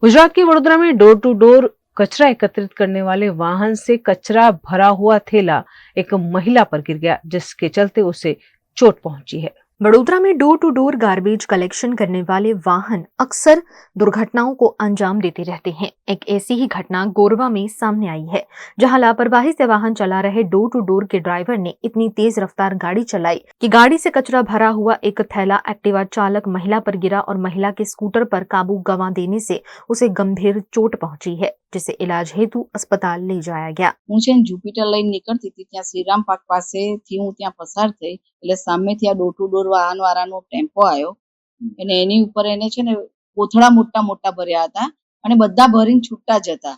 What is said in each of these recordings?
गुजरात के वडोदरा में door to door कचरा एकत्रित करने वाले वाहन से कचरा भरा हुआ थैला एक महिला पर गिर गया, जिसके चलते उसे चोट पहुंची है। वडोदरा में door to door garbage collection करने वाले वाहन अक्सर दुर्घटनाओं को अंजाम देते रहते हैं। एक ऐसी ही घटना गोरवा में सामने आई है, जहां लापरवाही से वाहन चला रहे डोर टू डोर के ड्राइवर ने इतनी तेज रफ्तार गाड़ी चलाई कि गाड़ी से कचरा भरा हुआ एक थैला एक्टिवा चालक महिला पर गिरा और महिला के स्कूटर पर काबू गंवा देने से उसे गंभीर चोट पहुंची है, जिसे इलाज हेतु अस्पताल ले जाया गया। હું છે ને જુપિટર લઈને નીકળતી હતી, ત્યાં શ્રીરામ પાર્ક પાસેથી હું ત્યાં પસાર થઈ એટલે સામેથી આ ડોર ટુ ડોર વાહન વાળાનો ટેમ્પો આવ્યો અને એની ઉપર એને છે ને કોથળા મોટા મોટા ભર્યા હતા અને બધા ભરીને છૂટા જ હતા।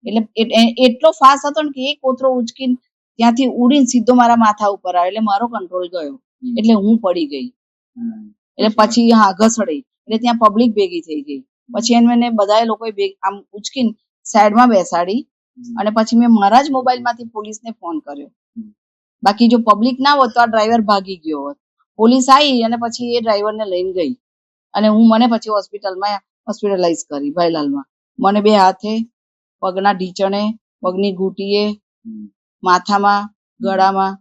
એટલે એટલો ફાસ્ટ હતો ને કે એ કોથળો ઉચકીને ત્યાંથી ઉડીને સીધો મારા માથા ઉપર આવ્યો એટલે મારો કંટ્રોલ ગયો એટલે હું પડી ગઈ। એટલે પછી હા ઘસડાઈ એટલે ત્યાં પબ્લિક ભેગી થઈ ગઈ। પછી એને બધાએ લોકોએ આમ ઉચકીને સાઈડમાં બેસાડી અને પછી મેં મારા જ મોબાઈલમાંથી પોલીસને ફોન કર્યો। બાકી જો પબ્લિક ના હોત તો આ ડ્રાઈવર ભાગી ગયો હોત। પોલીસ આવી અને પછી એ ડ્રાઈવરને લઈને ગઈ અને મને પછી હોસ્પિટલાઇઝ કરી ભાઈલાલમાં। મને બે હાથે, પગના ઢીચણે, પગની ઘૂંટીએ, માથામાં, ગળામાં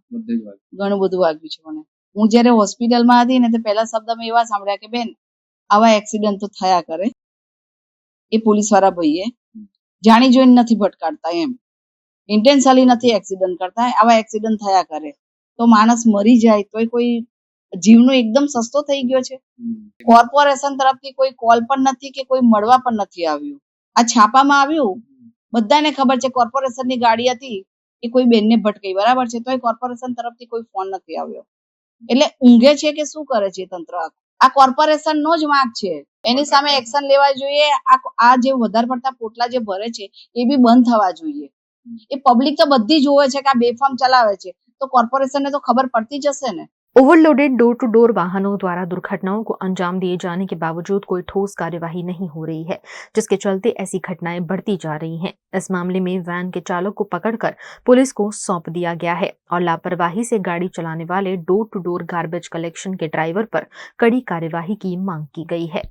ઘણું બધું વાગ્યું છે મને। હું જ્યારે હોસ્પિટલમાં હતી ને તો પહેલા શબ્દ મેં એવા સાંભળ્યા કે બેન આવા એક્સિડન્ટ તો થયા કરે। એ પોલીસવાળા ભાઈએ જાણી જોઈને નથી ભટકાડતા, એમ ઇન્ટેન્શનલી નથી એક્સિડન્ટ કરતા, આવા એક્સિડન્ટ થયા કરે તો માણસ મરી જાય તોય કોઈ જીવનો એકદમ સસ્તો થઈ ગયો છે। કોર્પોરેશન તરફથી કોઈ કોલ પણ નથી કે કોઈ મળવા પણ નથી આવ્યું। આ છાપામાં આવ્યું, બધાને ખબર છે કોર્પોરેશનની ગાડી હતી એ કોઈ બેનને ભટકાઈ, બરાબર છે, તોય કોર્પોરેશન તરફથી કોઈ ફોન નથી આવ્યો। એટલે ઊંઘે છે કે શું કરે છે તંત્ર? આ કોર્પોરેશનનો જ વાંક છે, એની સામે એક્શન લેવા જોઈએ। આ જે વધારે પડતા પોટલા જે ભરે છે એ બી બંધ થવા જોઈએ। એ પબ્લિક તો બધી જોવે છે કે આ બેફામ ચલાવે છે તો કોર્પોરેશનને તો ખબર પડતી જ હશે ને। ओवरलोडेड डोर टू डोर वाहनों द्वारा दुर्घटनाओं को अंजाम दिए जाने के बावजूद कोई ठोस कार्यवाही नहीं हो रही है, जिसके चलते ऐसी घटनाएं बढ़ती जा रही हैं। इस मामले में वैन के चालक को पकड़कर पुलिस को सौंप दिया गया है और लापरवाही से गाड़ी चलाने वाले door to door garbage collection के ड्राइवर पर कड़ी कार्यवाही की मांग की गई है।